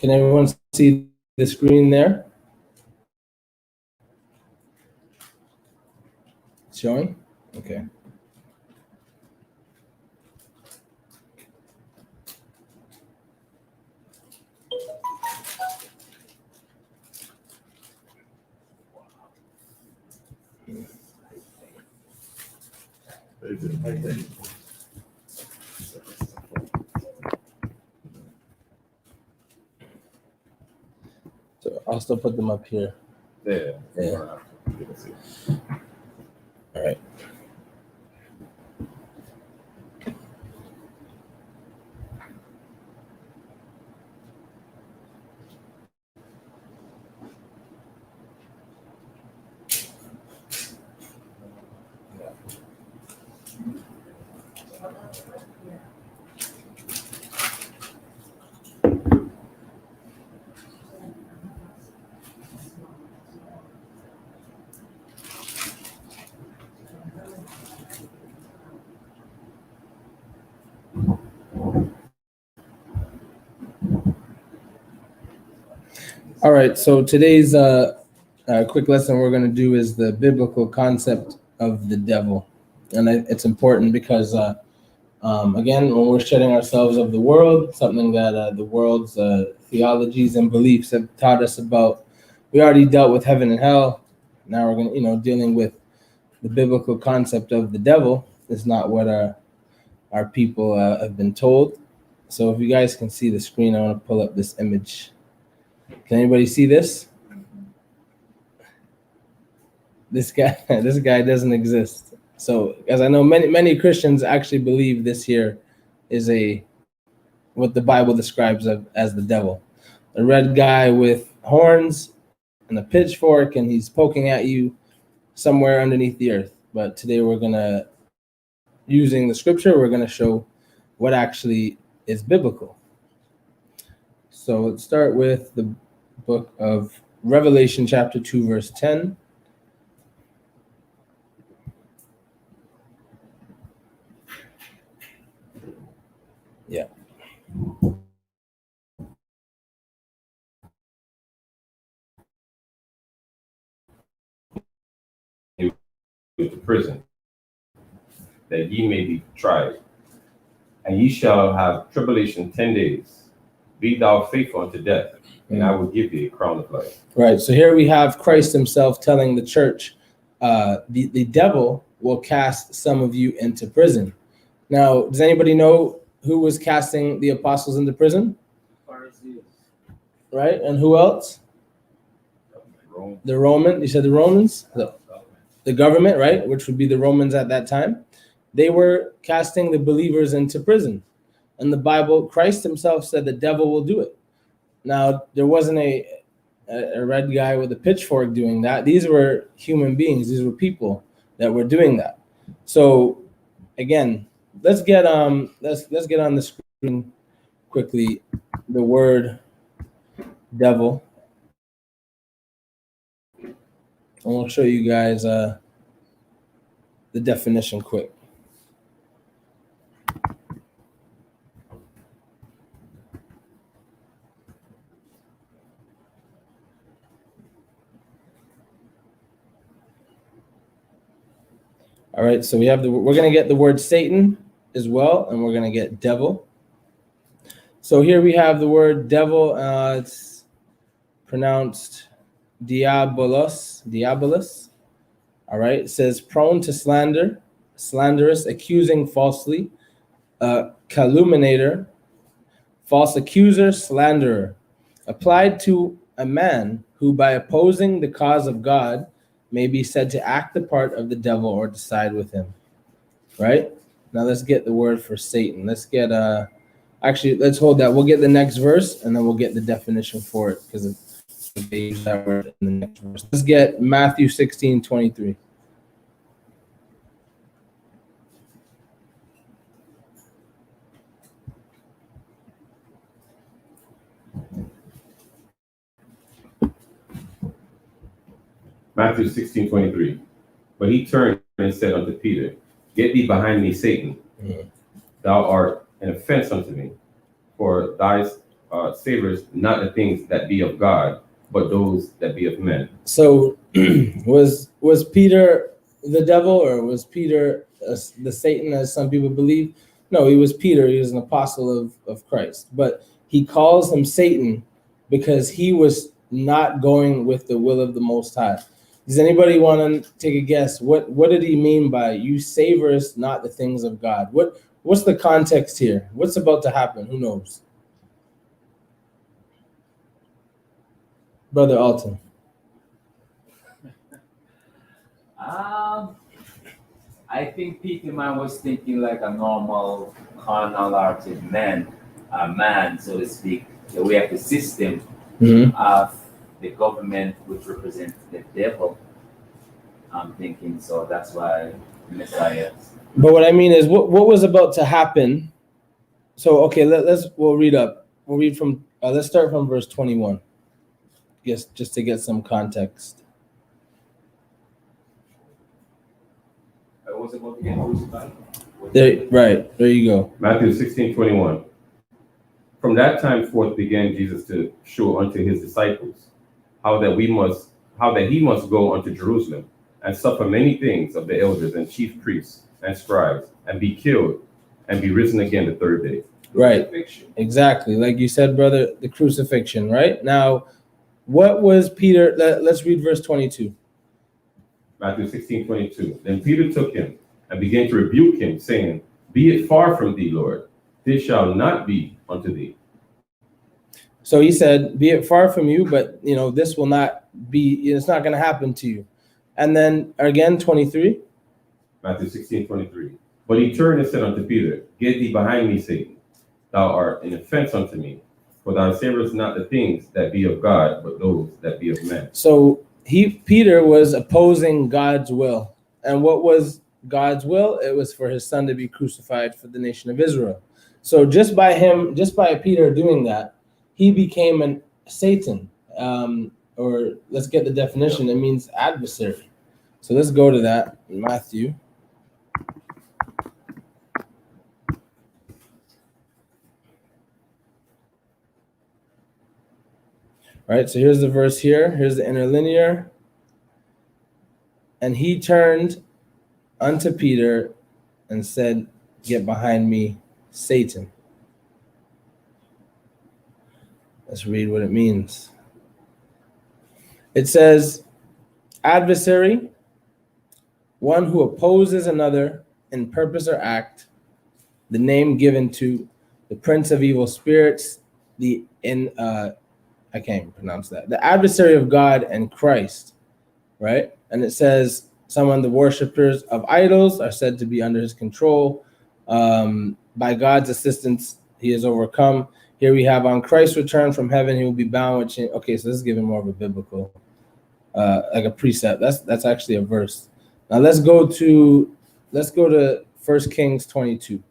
Can everyone see the screen there? It's showing? Okay. So I'll still put them up here. Yeah. All right. All right, so today's quick lesson we're going to do is the biblical concept of the devil. And it's important because, again, when we're shedding ourselves of the world, something that the world's theologies and beliefs have taught us about, we already dealt with heaven and hell. Now we're going to, dealing with the biblical concept of the devil is not what our people have been told. So if you guys can see the screen, I want to pull up this image. Can anybody see this? This guy doesn't exist. So, as I know, many Christians actually believe this here is what the Bible describes as the devil, a red guy with horns and a pitchfork, and he's poking at you somewhere underneath the earth. But today using the scripture, we're gonna show what actually is biblical. So let's start with the book of Revelation, chapter 2, verse 10. Yeah. To prison, that ye may be tried, and ye shall have tribulation 10 days. Be thou faithful unto death, and I will give thee a crown of life. Right. So here we have Christ himself telling the church, the devil will cast some of you into prison. Now, does anybody know who was casting the apostles into prison? Right. And who else? The Roman. You said the Romans? The government, right? Which would be the Romans at that time. They were casting the believers into prison. And the Bible, Christ himself said the devil will do it. Now, there wasn't a red guy with a pitchfork doing that. These were human beings. These were people that were doing that. So, again, let's get on the screen quickly the word devil. And we'll show you guys the definition quick. All right, so we're going to get the word Satan as well, and we're going to get devil. So here we have the word devil. It's pronounced diabolus. All right, it says prone to slander, slanderous, accusing falsely, calumniator, false accuser, slanderer, applied to a man who by opposing the cause of God may be said to act the part of the devil or to side with him. Right? Now let's get the word for Satan. Let's get let's hold that. We'll get the next verse and then we'll get the definition for it because they use that word in the next verse. Let's get Matthew 16:23. Matthew 16:23. But he turned and said unto Peter, Get thee behind me, Satan. Thou art an offense unto me, for thou savors not the things that be of God, but those that be of men. So was Peter the devil, or was Peter the Satan, as some people believe? No, he was Peter. He was an apostle of Christ. But he calls him Satan because he was not going with the will of the Most High. Does anybody want to take a guess? What did he mean by "you savors not the things of God"? What's the context here? What's about to happen? Who knows? Brother Alton. I think Peter Man was thinking like a normal carnal-hearted man, so to speak, the way of the system of the government, which represents the devil. I'm thinking so. That's why Messiah. But what I mean is, what was about to happen? So okay, we'll read up. We'll read from. Let's start from verse 21. Yes, just to get some context. I was about to get crucified. There you go. Matthew 16:21. From that time forth began Jesus to show unto his disciples how that he must go unto Jerusalem and suffer many things of the elders and chief priests and scribes, and be killed, and be risen again the third day. Right. Exactly. Like you said, brother, the crucifixion, right? Now, what was Peter? Let's read verse 22. Matthew 16:22. Then Peter took him and began to rebuke him, saying, Be it far from thee, Lord, this shall not be unto thee. So he said, be it far from you, but this will not be, it's not going to happen to you. And then again, 23. Matthew 16:23. But he turned and said unto Peter, Get thee behind me, Satan. Thou art an offense unto me, for thou savorest not the things that be of God, but those that be of men. So Peter was opposing God's will. And what was God's will? It was for his son to be crucified for the nation of Israel. So just by Peter doing that, he became an Satan. Or let's get the definition. It means adversary. So let's go to that in Matthew. All right, so here's the verse here. Here's the interlinear. And he turned unto Peter and said, Get behind me, Satan. Let's read what it means. It says, adversary, one who opposes another in purpose or act, the name given to the prince of evil spirits, I can't even pronounce that. The adversary of God and Christ, right? And it says, the worshipers of idols are said to be under his control. By God's assistance, he is overcome. Here we have on Christ's return from heaven, he will be bound with chains. Okay, so this is giving more of a biblical, like a precept. That's actually a verse. Now let's go to 1 Kings 22.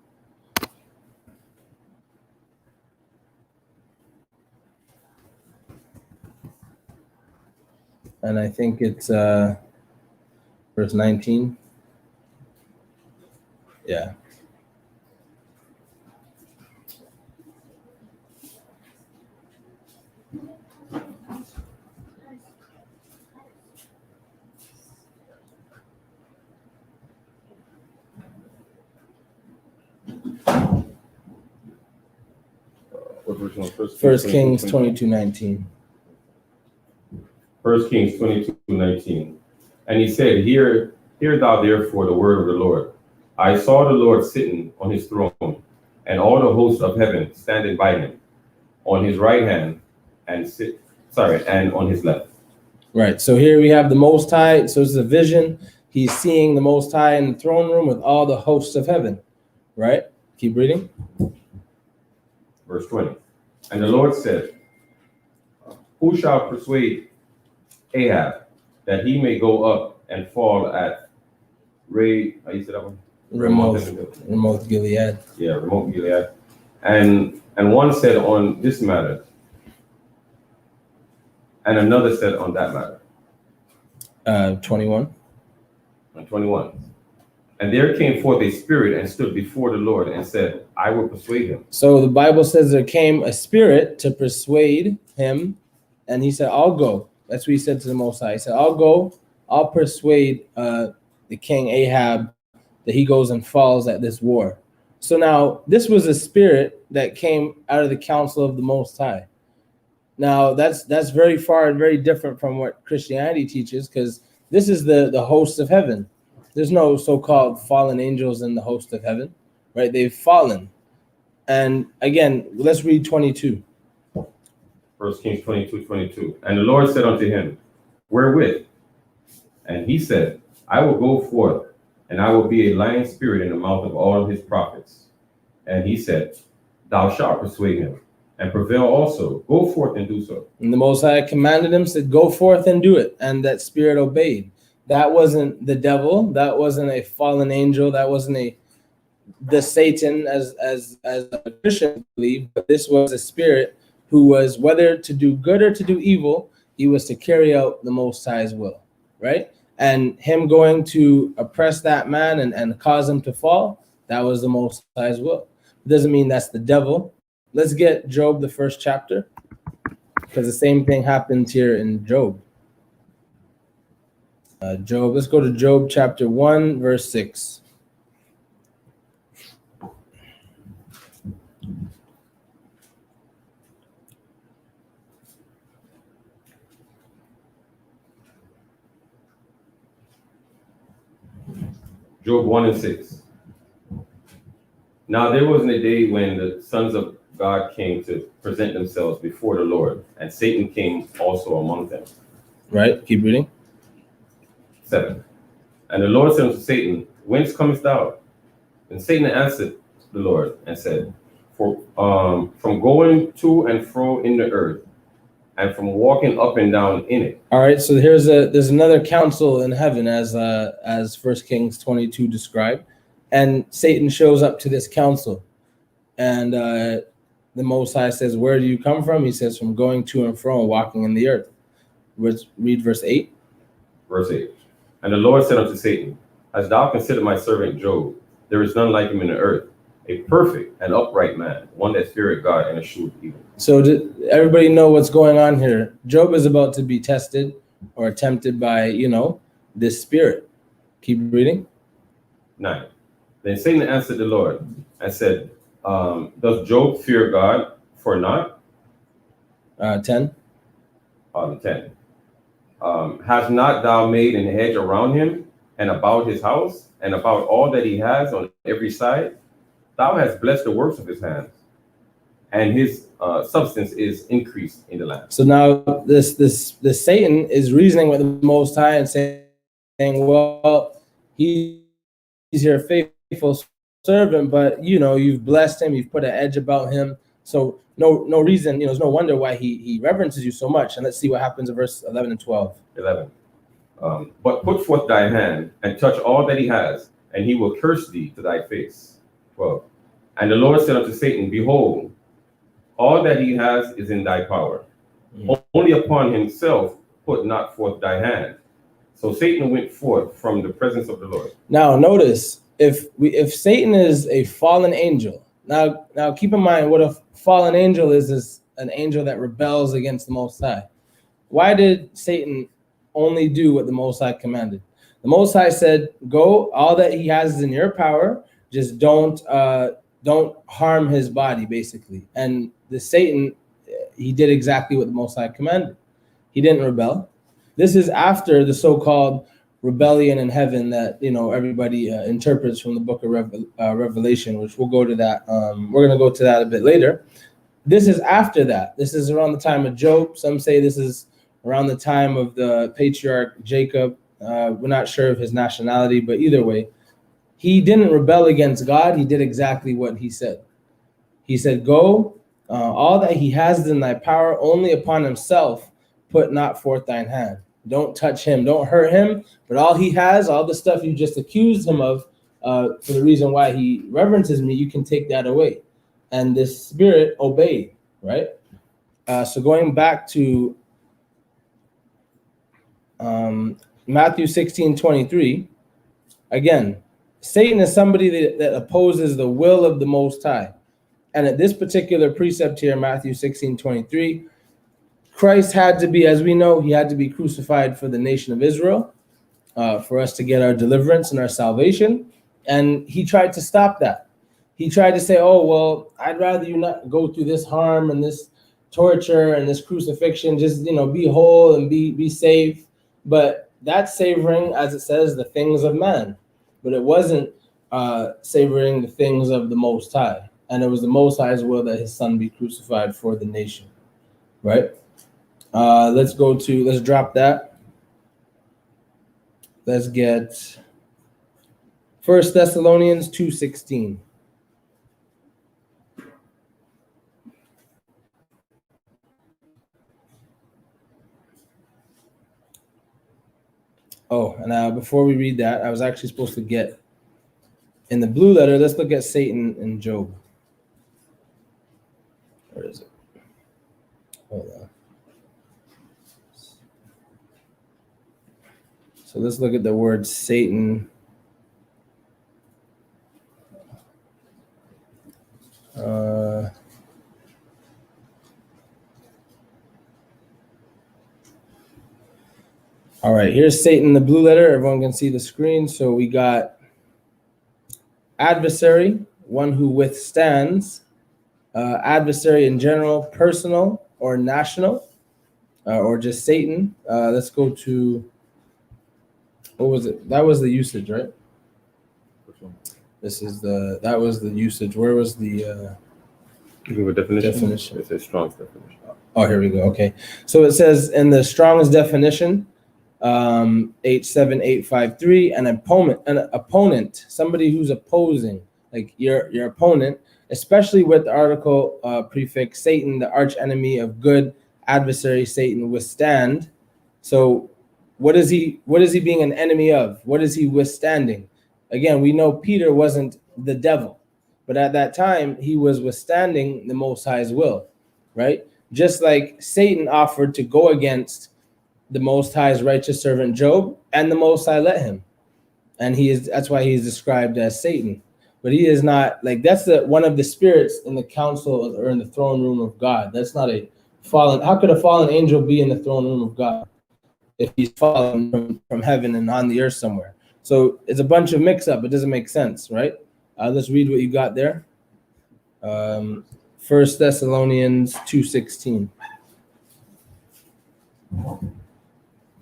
And I think it's verse 19. Yeah. First Kings 22:19. 1 Kings 22:19. And he said, Hear thou therefore the word of the Lord. I saw the Lord sitting on his throne, and all the hosts of heaven standing by him, on his right hand and on his left. Right. So here we have the Most High. So it's a vision. He's seeing the Most High in the throne room with all the hosts of heaven. Right? Keep reading. Verse 20. And the Lord said, Who shall persuade Ahab that he may go up and fall at Ramoth Gilead. Yeah, Ramoth Gilead. And one said on this matter, and another said on that matter. 21. And 21. And there came forth a spirit and stood before the Lord and said, I will persuade him. So the Bible says there came a spirit to persuade him, and he said, I'll go. That's what he said to the Most High. He said, I'll go, I'll persuade the king Ahab that he goes and falls at this war. So now this was a spirit that came out of the counsel of the Most High. Now that's very far and very different from what Christianity teaches, because this is the host of heaven. There's no so-called fallen angels in the host of heaven, right? They've fallen. And again, let's read 22. 1 Kings 22:22. And the Lord said unto him, wherewith? And he said, I will go forth, and I will be a lying spirit in the mouth of all his prophets. And he said, thou shalt persuade him, and prevail also. Go forth and do so. And the Most High commanded him, said, go forth and do it. And that spirit obeyed. That wasn't the devil. That wasn't a fallen angel. That wasn't the Satan as a Christian believe. But this was a spirit who was, whether to do good or to do evil, he was to carry out the Most High's will, right? And him going to oppress that man and cause him to fall, that was the Most High's will. It doesn't mean that's the devil. Let's get Job, the first chapter, because the same thing happens here in Job. Job, let's go to Job chapter 1, verse 6. Job 1:6. Now there wasn't a day when the sons of God came to present themselves before the Lord, and Satan came also among them. Right, keep reading. 7. And the Lord said unto Satan, whence comest thou? And Satan answered the Lord and said, from going to and fro in the earth, and from walking up and down in it. All right, so there's another council in heaven, as 1 Kings 22 described, and Satan shows up to this council, and the Most High says, where do you come from? He says, from going to and fro and walking in the earth. Read verse 8. Verse 8. And the Lord said unto Satan, hast thou considered my servant Job? There is none like him in the earth, a perfect and upright man, one that feareth God and escheweth evil. So everybody know what's going on here. Job is about to be tested or tempted by, this spirit. Keep reading. 9. Then Satan answered the Lord and said, does Job fear God for naught? 10. 10. Has not thou made an hedge around him and about his house and about all that he has on every side? Thou hast blessed the works of his hands, and his substance is increased in the land. So now this Satan is reasoning with the Most High and saying, well, he's your faithful servant, but you've blessed him, you've put an edge about him. So no reason, there's no wonder why he reverences you so much. And let's see what happens in verse 11 and 12. 11. But put forth thy hand and touch all that he has, and he will curse thee to thy face. 12. And the Lord said unto Satan, behold, all that he has is in thy power. Only upon himself put not forth thy hand. So Satan went forth from the presence of the Lord. Now notice, if Satan is a fallen angel, now keep in mind what a fallen angel is an angel that rebels against the Most High. Why did Satan only do what the Most High commanded? The Most High said, go, all that he has is in your power, just don't harm his body, basically. And the Satan, he did exactly what the Most High commanded. He didn't rebel. This is after the so-called rebellion in heaven that everybody interprets from the book of Revelation, which we'll go to that. We're going to go to that a bit later. This is after that. This is around the time of Job. Some say this is around the time of the patriarch Jacob. We're not sure of his nationality, but either way, he didn't rebel against God. He did exactly what he said. He said, go, all that he has is in thy power, only upon himself put not forth thine hand. Don't touch him, don't hurt him, but all he has, all the stuff you just accused him of, for the reason why he reverences me, you can take that away. And this spirit obeyed, right? So going back to Matthew 16:23, again, Satan is somebody that opposes the will of the Most High. And at this particular precept here, Matthew 16:23, Christ had to be, as we know, he had to be crucified for the nation of Israel, for us to get our deliverance and our salvation. And he tried to stop that. He tried to say, oh, well, I'd rather you not go through this harm and this torture and this crucifixion, just, be whole and be safe. But that's savoring, as it says, the things of man. But it wasn't savoring the things of the Most High. And it was the Most High's will that his son be crucified for the nation, right? Let's drop that. Let's get 1 Thessalonians 2:16. Oh, and before we read that, I was actually supposed to get in the blue letter. Let's look at Satan and Job. Where is it? Hold on. So let's look at the word Satan. All right, here's Satan, the blue letter. Everyone can see the screen. So we got adversary, one who withstands, adversary in general, personal or national, or just Satan. Let's go to, what was it? That was the usage, right? Which one? That was the usage. Where was the Give a definition. definition? It's a strong definition. Oh, here we go. Okay. So it says in the Strong's definition, 87853, an opponent, somebody who's opposing, like your opponent, especially with the article prefix Satan, the arch enemy of good, adversary Satan, withstand. So what is he being an enemy of? What is he withstanding? Again, we know Peter wasn't the devil, but at that time he was withstanding the Most High's will, right? Just like Satan offered to go against the Most High's righteous servant Job, and the Most High let him. And that's why he's described as Satan. But he is not, like, that's one of the spirits in the council or in the throne room of God. That's not a fallen. How could a fallen angel be in the throne room of God if he's fallen from heaven and on the earth somewhere? So it's a bunch of mix up. It doesn't make sense, right? Let's read what you got there. 1 Thessalonians 2:16.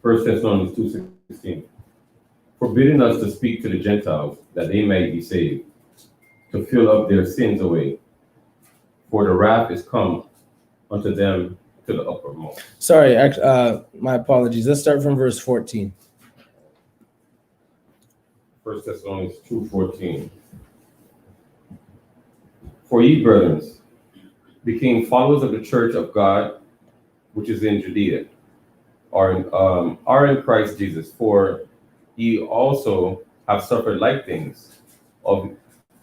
1 Thessalonians 2:16. Forbidding us to speak to the Gentiles that they may be saved, to fill up their sins away. For the wrath is come unto them to the uppermost. Sorry, my apologies. Let's start from verse 14. 1 Thessalonians 2:14. For ye, brethren, became followers of the church of God, which is in Judea, are in Christ Jesus. For ye also have suffered like things of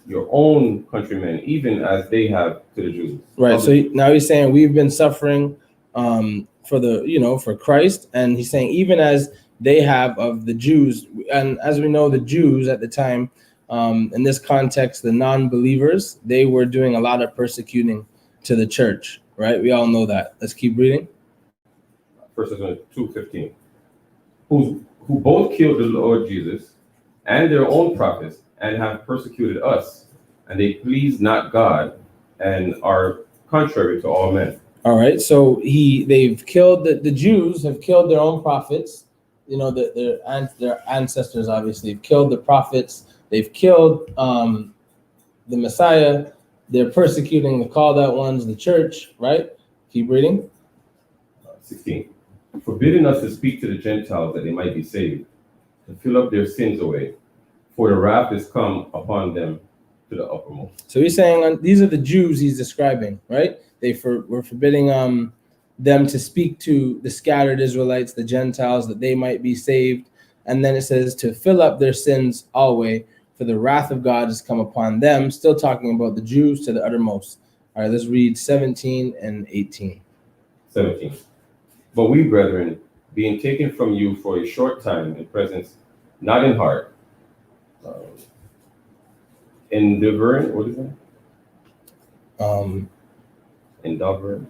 your own countrymen, even as they have to the Jews. Right. So now he's saying we've been suffering for Christ, and he's saying even as they have of the Jews. And as we know, the Jews at the time, in this context, the non-believers, they were doing a lot of persecuting to the church, right? We all know that. Let's keep reading. 1 Thessalonians 2:15. Who both killed the Lord Jesus and their own prophets, and have persecuted us, and they please not God, and are contrary to all men. All right, so they've killed the Jews have killed their own prophets. Their ancestors obviously have killed the prophets. They've killed the Messiah. They're persecuting the called out ones, the church. Right? Keep reading. 16. Forbidding us to speak to the Gentiles that they might be saved, to fill up their sins away. For the wrath is come upon them to the uppermost. So he's saying these are the Jews he's describing, right? We're forbidding them to speak to the scattered Israelites, the Gentiles, that they might be saved. And then it says to fill up their sins always, for the wrath of God has come upon them. Still talking about the Jews to the uttermost. All right, let's read 17 and 18. 17. But we, brethren, being taken from you for a short time in presence, not in heart, endeavoring, what is that? Um, Endeavored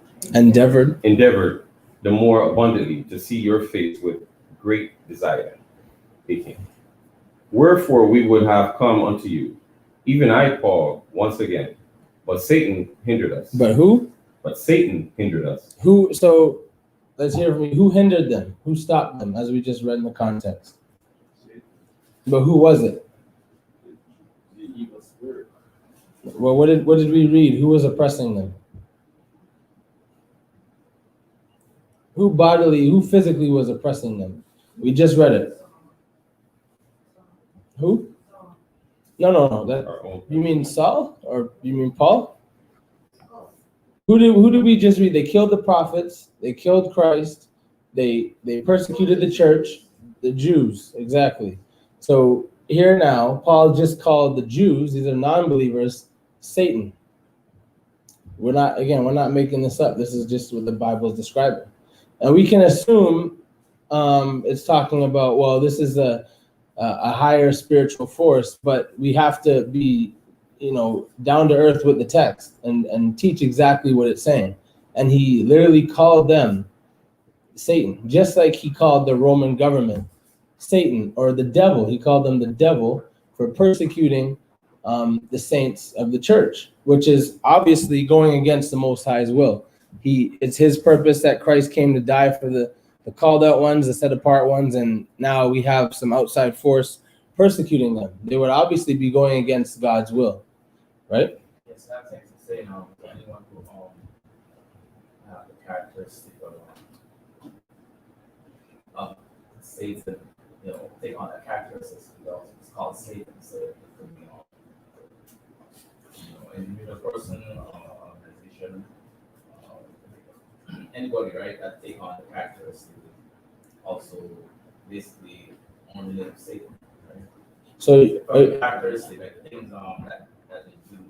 the more abundantly to see your face with great desire. 18. Wherefore we would have come unto you, even I, Paul, once again, but Satan hindered us. But who? But Satan hindered us. Who? So let's hear from you. Who hindered them? Who stopped them? As we just read in the context. But who was it? The evil spirit. Well, what did we read? Who was oppressing them? Who physically was oppressing them? We just read it. Who? No. You mean Saul or you mean Paul? Who did we just read? They killed the prophets. They killed Christ. They persecuted the church, the Jews, exactly. So here now, Paul just called the Jews, these are non-believers, Satan. We're not making this up. This is just what the Bible is describing. And we can assume it's talking about, well, this is a higher spiritual force, but we have to be, down to earth with the text and teach exactly what it's saying. And he literally called them Satan, just like he called the Roman government Satan or the devil. He called them the devil for persecuting the saints of the church, which is obviously going against the Most High's will. It's his purpose that Christ came to die for the called out ones, the set apart ones, and now we have some outside force persecuting them. They would obviously be going against God's will, right? Yes, that's to say anyone who have the characteristic of Satan, take on that characteristics, it's called Satan. So it could be individual person, organization, anybody, right, that take on the characteristic also basically on the name of Satan, right? So the characteristic, like the things that they do.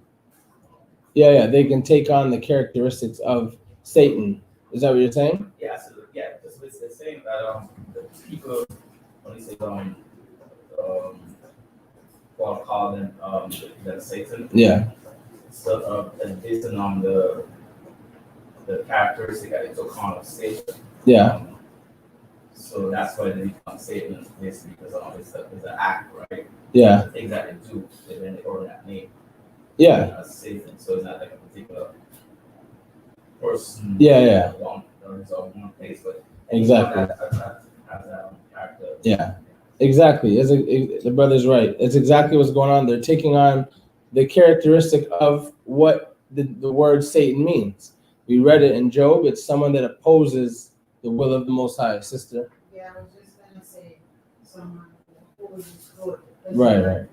Yeah, they can take on the characteristics of Satan. Is that what you're saying? Yeah, so because it's saying that the people when they say Paul called them the Satan. Yeah. So based on the characteristic that they took on of Satan. Yeah. So that's why they become Satan, basically, because it's an act, right? Yeah. The things that they do, then they order that name. Yeah. As Satan. So it's not like a particular person. Yeah. Or it's all one place, but exactly. That character. Yeah. Exactly. The brother's right. It's exactly what's going on. They're taking on the characteristic of what the word Satan means. We read it in Job. It's someone that opposes the will of the Most High. Sister? Yeah, I was just going to say someone who opposes good. Right.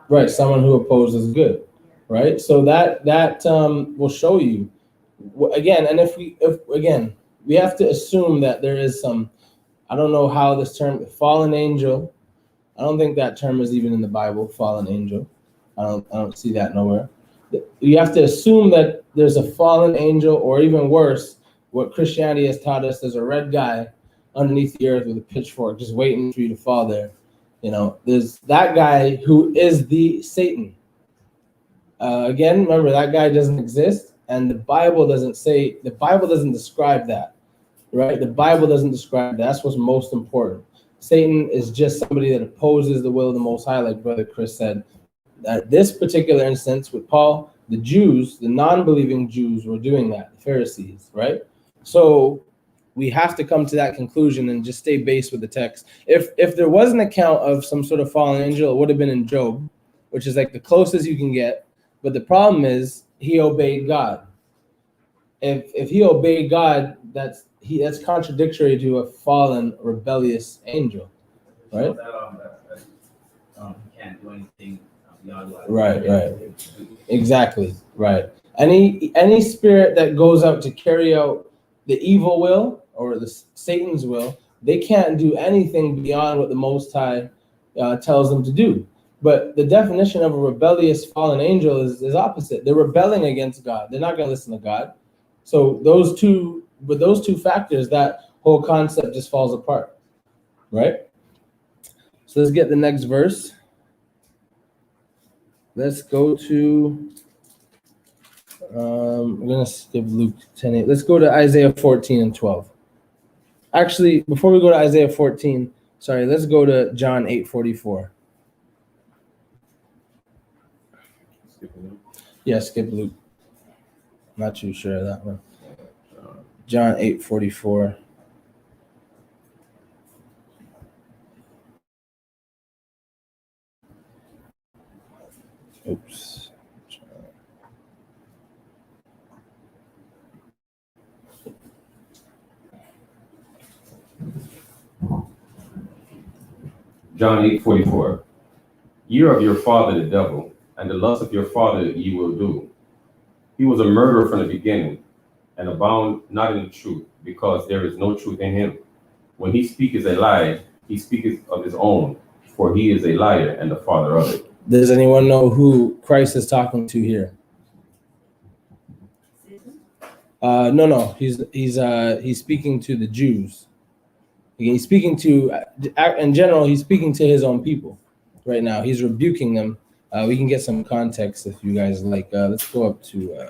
Right, someone who opposes good. Right? So that will show you. Again, and if we have to assume that there is some, I don't know how this term, fallen angel, I don't think that term is even in the Bible, fallen angel. I don't see that nowhere. You have to assume that there's a fallen angel, or even worse, what Christianity has taught us, there's a red guy underneath the earth with a pitchfork just waiting for you to fall there. There's that guy who is the Satan. Again, remember, that guy doesn't exist, and the Bible doesn't describe that, right? The Bible doesn't describe that. That's what's most important. Satan is just somebody that opposes the will of the Most High, like Brother Chris said. At this particular instance with Paul, the Jews, the non-believing Jews were doing that, the Pharisees, right? So we have to come to that conclusion and just stay based with the text. If there was an account of some sort of fallen angel, it would have been in Job, which is like the closest you can get. But the problem is he obeyed God. If he obeyed God, that's contradictory to a fallen, rebellious angel, right? He can't do anything beyond what. Right. Exactly. Right. Any spirit that goes out to carry out the evil will or the Satan's will, they can't do anything beyond what the Most High tells them to do. But the definition of a rebellious fallen angel is opposite. They're rebelling against God. They're not going to listen to God. So those two factors, that whole concept just falls apart, right? So let's get the next verse. Let's go to, we're going to skip Luke 10:8. Let's go to Isaiah 14:12. Actually, before we go to Isaiah 14, sorry, let's go to John 8:44. Yeah, skip Luke. Not too sure of that one. John 8:44. Oops. John 8:44. Ye are of your father the devil, and the lust of your father ye will do. He was a murderer from the beginning, and abound not in the truth, because there is no truth in him. When he speaketh a lie, he speaketh of his own, for he is a liar and the father of it. Does anyone know who Christ is talking to here? No. He's speaking to the Jews. He's speaking to, in general, he's speaking to his own people right now. He's rebuking them. We can get some context if you guys like. Let's go up to,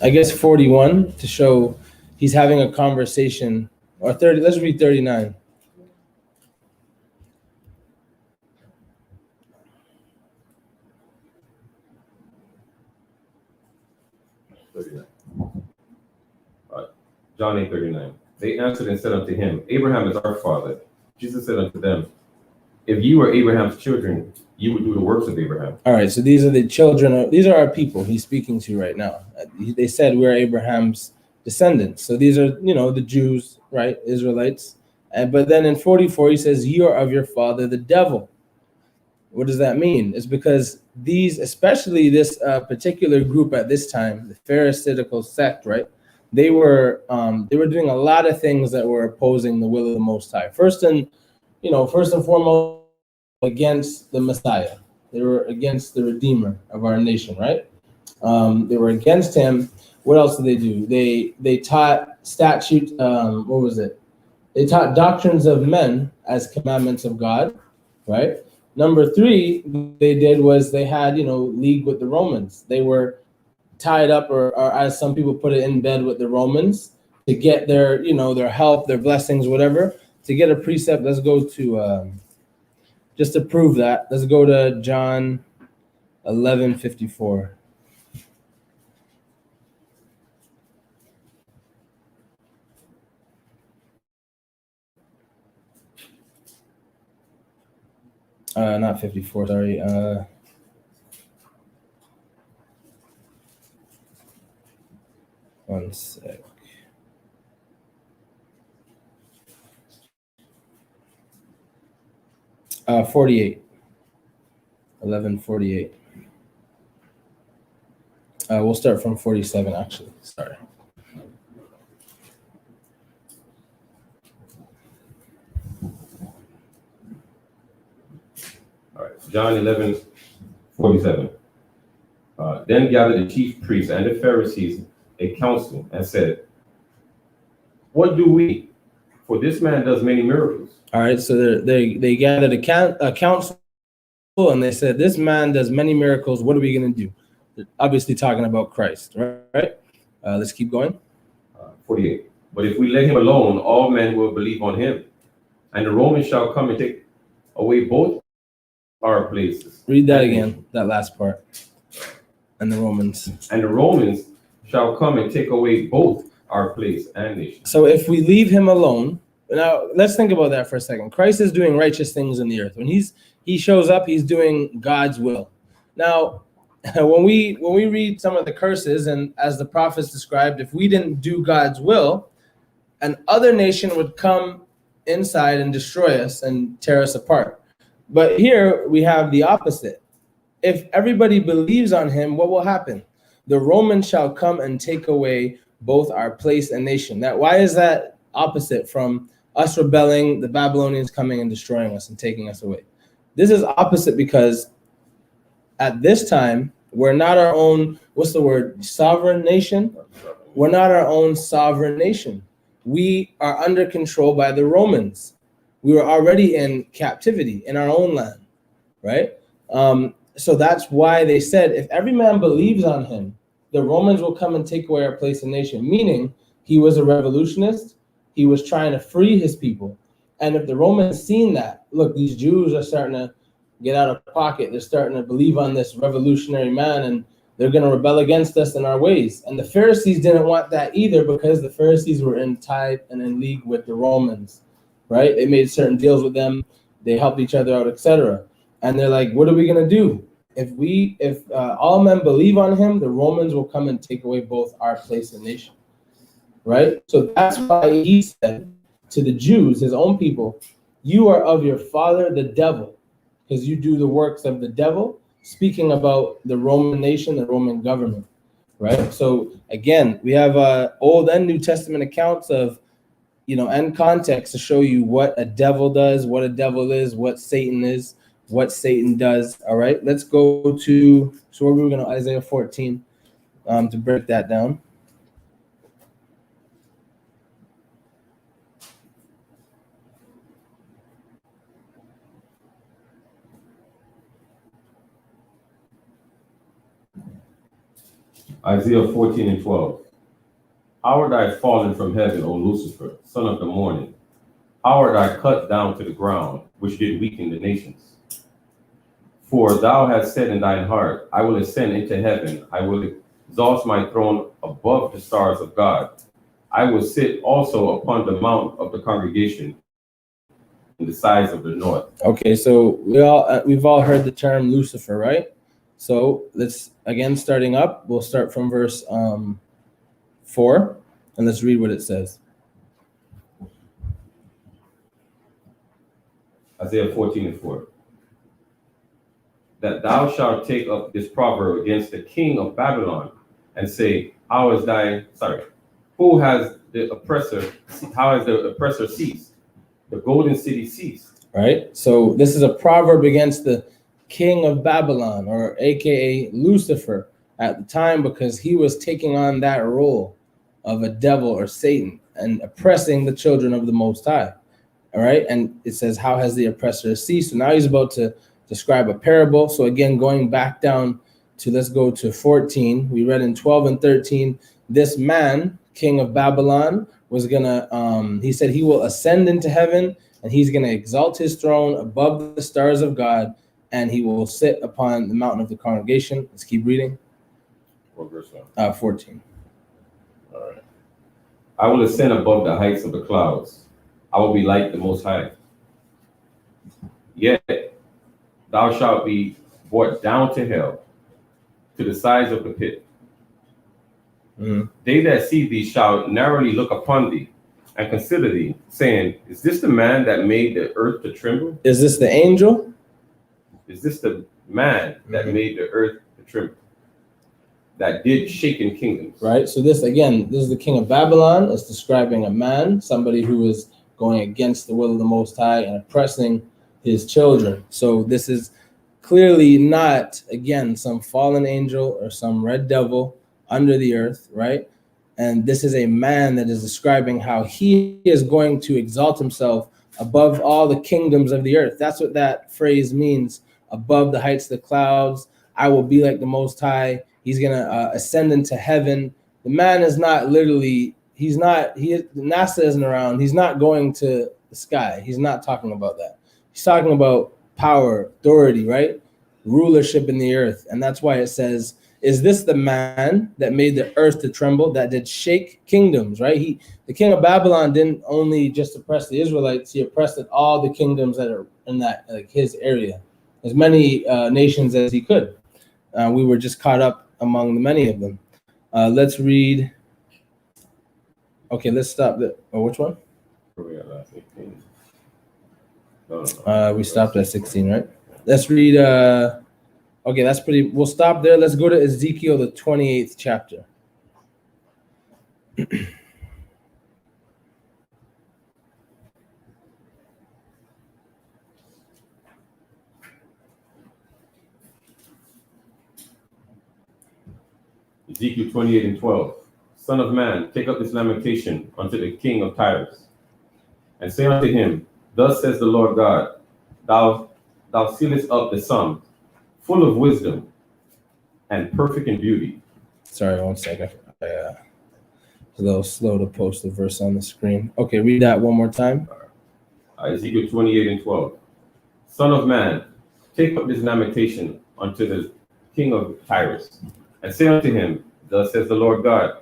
I guess 41 to show he's having a conversation, or 30. Let's read 39. John 8:39. They answered and said unto him, Abraham is our father. Jesus said unto them, if you were Abraham's children, you would do the works of Abraham. All right, so these are the children. These are our people he's speaking to right now. They said we're Abraham's descendants. So these are, the Jews, right? Israelites. But then in 44, he says, you are of your father, the devil. What does that mean? It's because these, especially this particular group at this time, the Pharisaical sect, right? They were doing a lot of things that were opposing the will of the Most High. First and foremost, against the Messiah. They were against the Redeemer of our nation, right? They were against him. What else did they do? They taught statute. What was it? They taught doctrines of men as commandments of God, right? Number 3, they did was they had league with the Romans. They were tied up, or as some people put it, in bed with the Romans to get their their help, their blessings, whatever. To get a precept, let's go to just to prove that. Let's go to John 11:54. Not 54, sorry. One sec. Uh, 48. 11:48. We'll start from 47, actually. Sorry. All right, John 11:47. Then gathered the chief priests and the Pharisees a council and said, what do we? For this man does many miracles. All right, so they gathered a council and they said, this man does many miracles. What are we going to do? They're obviously talking about Christ, right? Let's keep going. 48. But if we let him alone, all men will believe on him. And the Romans shall come and take away both our places. Read that again, that last part. And the Romans. And the Romans shall come and take away both our place and nation. So if we leave him alone, now let's think about that for a second. Christ is doing righteous things in the earth. When he shows up, he's doing God's will. Now, when we read some of the curses, and as the prophets described, if we didn't do God's will, an other nation would come inside and destroy us and tear us apart. But here we have the opposite. If everybody believes on him, what will happen? The Romans shall come and take away both our place and nation. Why is that opposite from us rebelling, the Babylonians coming and destroying us and taking us away? This is opposite because at this time, we're not our own, sovereign nation? We're not our own sovereign nation. We are under control by the Romans. We were already in captivity in our own land. right? So that's why they said, if every man believes on him, the Romans will come and take away our place in nation. Meaning, he was a revolutionist. He was trying to free his people. And if the Romans seen that, look, these Jews are starting to get out of pocket. They're starting to believe on this revolutionary man, and they're going to rebel against us in our ways. And the Pharisees didn't want that either, because the Pharisees were in tied and in league with the Romans, right? They made certain deals with them. They helped each other out, etc. And they're like, what are we going to do? If all men believe on him, the Romans will come and take away both our place and nation, right? So that's why he said to the Jews, his own people, you are of your father, the devil, because you do the works of the devil, speaking about the Roman nation, the Roman government, right? So again, we have Old and New Testament accounts of, and context to show you what a devil does, what a devil is, what Satan is, what Satan does. All right, let's go to, so where we were going to Isaiah 14 to break that down. Isaiah 14 and 12. How art thou fallen from heaven, O Lucifer, son of the morning? How art thou cut down to the ground, which did weaken the nations? For thou hast said in thine heart, I will ascend into heaven, I will exalt my throne above the stars of God. I will sit also upon the mount of the congregation in the sides of the north. Okay, so we've all heard the term Lucifer, right? So let's, again, starting up, we'll start from verse 4, and let's read what it says. Isaiah 14 and 4. That thou shalt take up this proverb against the king of Babylon, and say, how has the oppressor ceased? The golden city ceased. Right? So this is a proverb against the king of Babylon, or AKA Lucifer at the time, because he was taking on that role of a devil or Satan and oppressing the children of the Most High. All right. And it says, how has the oppressor ceased? So now he's about to describe a parable. So again, going back down to, let's go to 14. We read in 12 and 13, this man, king of Babylon, was gonna, he said he will ascend into heaven, and he's gonna exalt his throne above the stars of God, and he will sit upon the mountain of the congregation. Let's keep reading. What verse now? 14. All right. I will ascend above the heights of the clouds. I will be like the Most High. Yet thou shalt be brought down to hell, to the sides of the pit. Mm-hmm. They that see thee shall narrowly look upon thee, and consider thee, saying, is this the man that made the earth to tremble? Is this the angel? Is this the man that made the earth to tremble, that did shaken kingdoms? Right. So this, again, this is the king of Babylon. It's describing a man, somebody who is going against the will of the Most High and oppressing his children. So this is clearly not, again, some fallen angel or some red devil under the earth, right? And this is a man that is describing how he is going to exalt himself above all the kingdoms of the earth. That's what that phrase means, above the heights of the clouds. I will be like the Most High. He's going to ascend into heaven. The man is not literally, NASA isn't around. He's not going to the sky. He's not talking about that. He's talking about power, authority, right? Rulership in the earth. And that's why it says, is this the man that made the earth to tremble, that did shake kingdoms, right? The king of Babylon didn't only just oppress the Israelites, he oppressed all the kingdoms that are in that, like, his area, as many nations as he could. We were just caught up among the many of them. Let's read. Okay, let's stop there. Oh, which one? We stopped at 16, right? Let's read. Okay, that's pretty. We'll stop there. Let's go to Ezekiel, the 28th chapter. Ezekiel 28 and 12. Son of man, take up this lamentation unto the king of Tyrus, and say unto him, thus says the Lord God, thou thou sealest up the sum, full of wisdom and perfect in beauty. Sorry, 1 second. It's a little slow to post the verse on the screen. Okay, read that one more time. Ezekiel 28:12. Son of man, take up this lamentation unto the king of Tyrus, and say unto him, thus says the Lord God,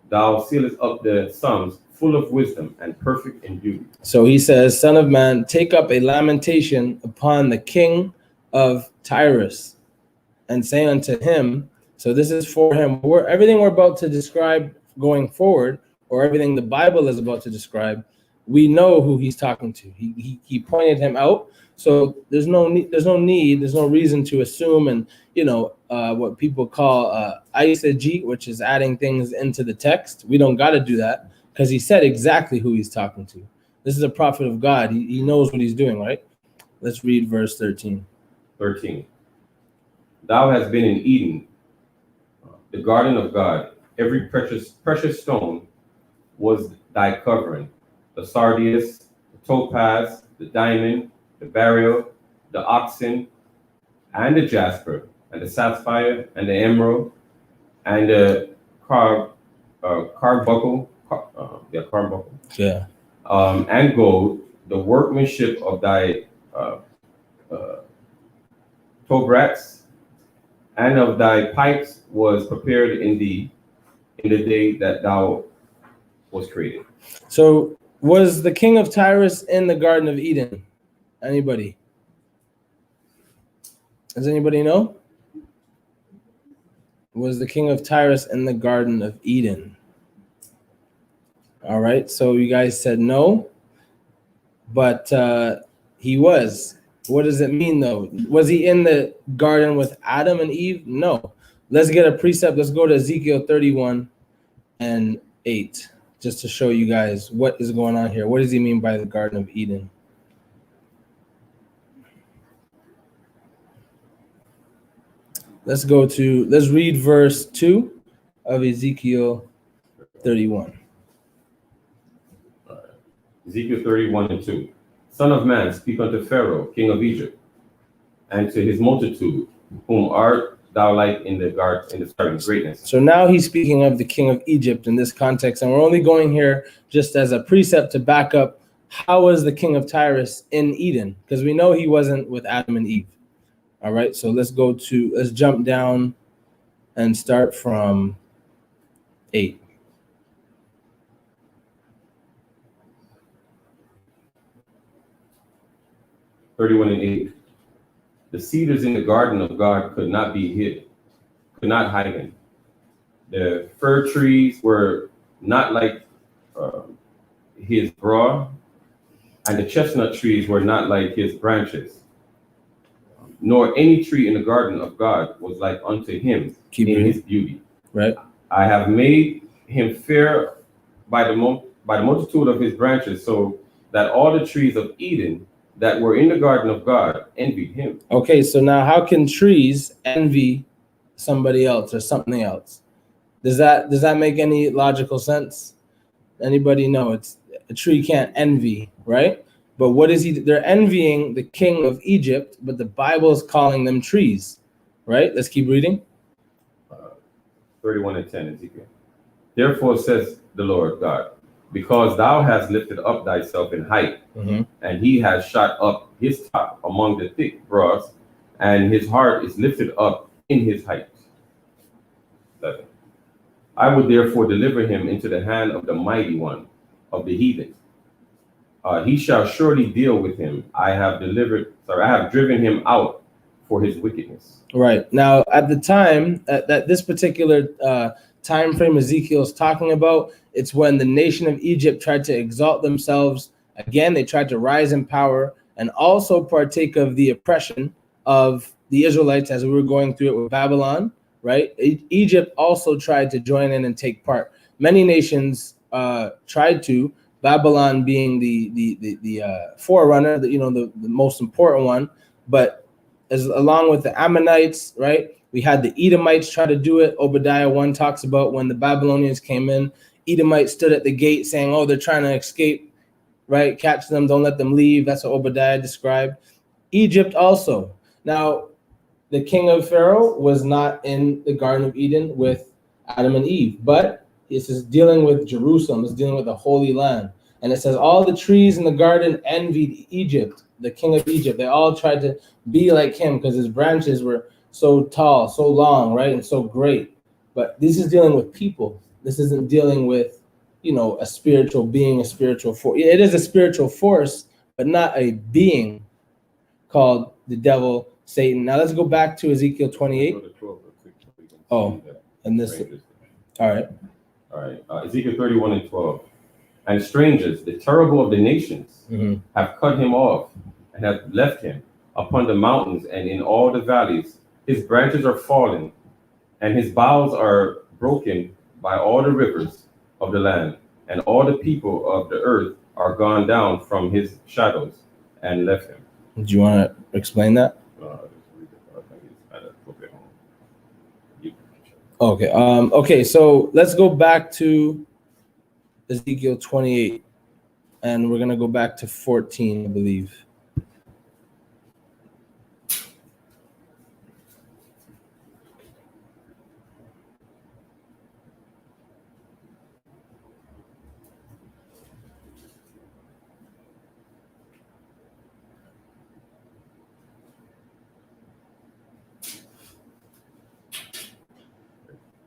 thou sealest up the sums, full of wisdom and perfect in beauty. So he says, Son of man, take up a lamentation upon the king of Tyrus, and say unto him, so this is for him. Everything we're about to describe going forward, or everything the Bible is about to describe, we know who he's talking to. He pointed him out. So there's no reason to assume, and what people call eisegete, which is adding things into the text. We don't got to do that, because he said exactly who he's talking to. This is a prophet of God. He knows what he's doing, right? Let's read verse 13. 13. Thou hast been in Eden, the garden of God. Every precious stone was thy covering: the sardius, the topaz, the diamond, the beryl, the oxen, and the jasper, and the sapphire, and the emerald, and the carbuncle, Yeah. and gold, the workmanship of thy tobrats, and of thy pipes was prepared in thee in the day that thou was created. So was the king of Tyrus in the Garden of Eden? Anybody? Does anybody know? Was the king of Tyrus in the Garden of Eden? All right, so you guys said no, but he was. What does it mean, though? Was he in the garden with Adam and Eve? No. Let's get a precept. Let's go to Ezekiel 31 and 8, just to show you guys what is going on here. What does he mean by the Garden of Eden? Let's read verse 2 of Ezekiel 31. Ezekiel 31:2. Son of man, speak unto Pharaoh, king of Egypt, and to his multitude, whom art thou like in the starting greatness. So now he's speaking of the king of Egypt in this context, and we're only going here just as a precept to back up how was the king of Tyrus in Eden, because we know he wasn't with Adam and Eve. All right, so let's jump down and start from 8. Thirty-one and 8. The cedars in the garden of God could not hide him. The fir trees were not like his broad, and the chestnut trees were not like his branches. Nor any tree in the garden of God was like unto him his beauty. Right. I have made him fair by the multitude of his branches, so that all the trees of Eden that were in the garden of God envied him. Okay, so now how can trees envy somebody else or something else? Does that make any logical sense? Anybody know? It's a tree can't envy, right? But what is he? They're envying the king of Egypt, but the Bible is calling them trees, right? Let's keep reading. 31 and 10, Ezekiel. Therefore says the Lord God, because thou hast lifted up thyself in height, and he has shot up his top among the thick brass, and his heart is lifted up in his height. 11. I would therefore deliver him into the hand of the mighty one of the heathen. He shall surely deal with him. I have driven him out for his wickedness. Right. Now, at the time that this particular time frame Ezekiel is talking about, it's when the nation of Egypt tried to exalt themselves. Again, they tried to rise in power and also partake of the oppression of the Israelites as we were going through it with Babylon, right? Egypt also tried to join in and take part. Many nations tried to, Babylon being the forerunner, the most important one, but along with the Ammonites, right? We had the Edomites try to do it. Obadiah 1 talks about when the Babylonians came in, Edomites stood at the gate saying, oh, they're trying to escape, right? Catch them, don't let them leave. That's what Obadiah described. Egypt also. Now, the king of Pharaoh was not in the Garden of Eden with Adam and Eve, but this is dealing with Jerusalem, it's dealing with the Holy Land. And it says all the trees in the garden envied Egypt, the king of Egypt. They all tried to be like him because his branches were so tall, so long, right? And so great. But this is dealing with people. This isn't dealing with, a spiritual being, a spiritual force. It is a spiritual force, but not a being called the devil, Satan. Now let's go back to Ezekiel 28. Oh, and this, all right. All right. Ezekiel 31 and 12. And strangers, the terrible of the nations, have cut him off and have left him upon the mountains and in all the valleys. His branches are fallen, and his boughs are broken by all the rivers of the land, and all the people of the earth are gone down from his shadows and left him. Do you want to explain that? Okay. Okay. So let's go back to Ezekiel 28, and we're gonna go back to 14, I believe.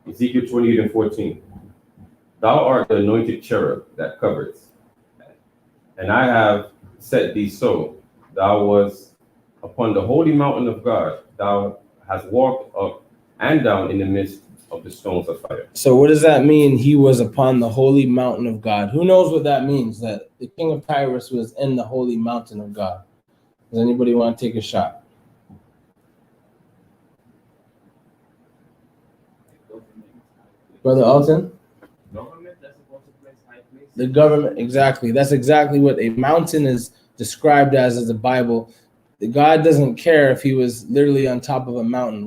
Ezekiel 28 and 14. Thou art the anointed cherub that covereth, and I have set thee so. Thou was upon the holy mountain of God. Thou hast walked up and down in the midst of the stones of fire. So what does that mean? He was upon the holy mountain of God. Who knows what that means? That the king of Tyrus was in the holy mountain of God. Does anybody want to take a shot? Brother Alton? The government, exactly. That's exactly what a mountain is described as the Bible. God doesn't care if he was literally on top of a mountain.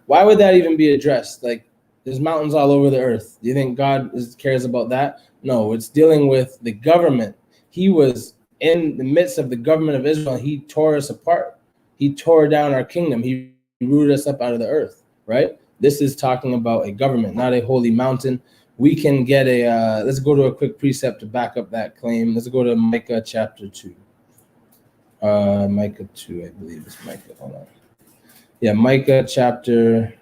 Why would that even be addressed? Like, there's mountains all over the earth. Do you think God cares about that? No, it's dealing with the government. He was in the midst of the government of Israel. He tore us apart. He tore down our kingdom. He rooted us up out of the earth, right? This is talking about a government, not a holy mountain. We can get let's go to a quick precept to back up that claim. Let's go to Micah chapter 2. Micah 2, I believe it's Micah. Hold on. Yeah, Micah chapter.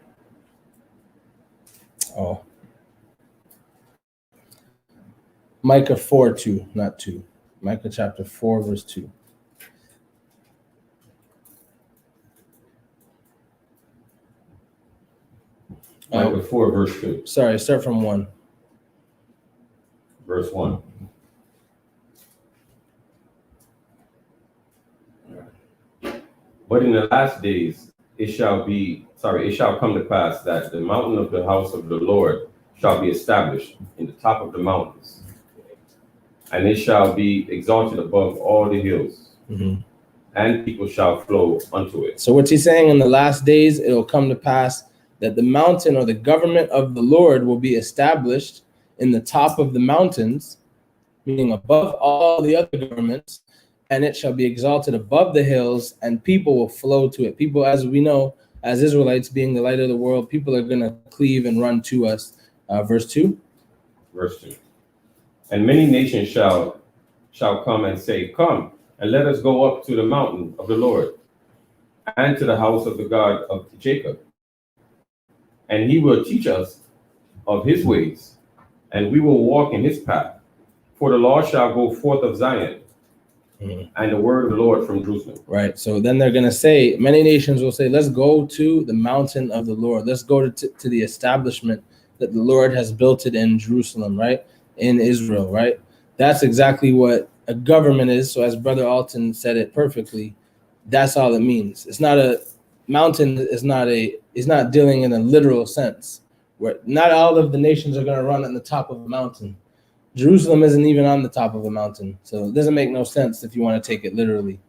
Micah 4:2, not 2. Micah chapter 4, verse 2. Micah 4, verse 2. Sorry, start from 1. Verse 1. But in the last days it shall come to pass that the mountain of the house of the Lord shall be established in the top of the mountains, and it shall be exalted above all the hills, and people shall flow unto it. So what's he saying? In the last days it will come to pass that the mountain or the government of the Lord will be established in the top of the mountains, meaning above all the other governments, and it shall be exalted above the hills, and people will flow to it. People, as we know, as Israelites being the light of the world, people are going to cleave and run to us. Verse 2. Verse 2. And many nations shall come and say, Come, and let us go up to the mountain of the Lord, and to the house of the God of Jacob. And he will teach us of his ways, and we will walk in his path. For the law shall go forth of Zion, and the word of the Lord from Jerusalem. Right. So then they're going to say, many nations will say, let's go to the mountain of the Lord. Let's go to the establishment that the Lord has built it in Jerusalem, right? In Israel, right? That's exactly what a government is. So as Brother Alton said it perfectly, that's all it means. It's not a mountain. Is not dealing in a literal sense, where not all of the nations are going to run on the top of a mountain. Jerusalem isn't even on the top of a mountain, so it doesn't make no sense if you want to take it literally.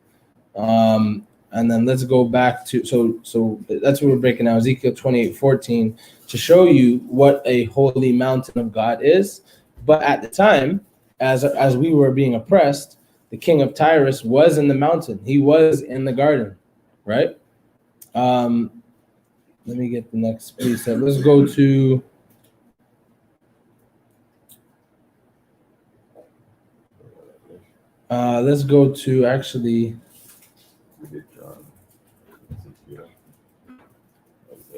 And then let's go back to so that's what we're breaking now, Ezekiel 28:14, to show you what a holy mountain of God is. But at the time, as we were being oppressed, the king of Tyrus was in the mountain. He was in the garden, right? Let me get the next precept. Let's go to actually.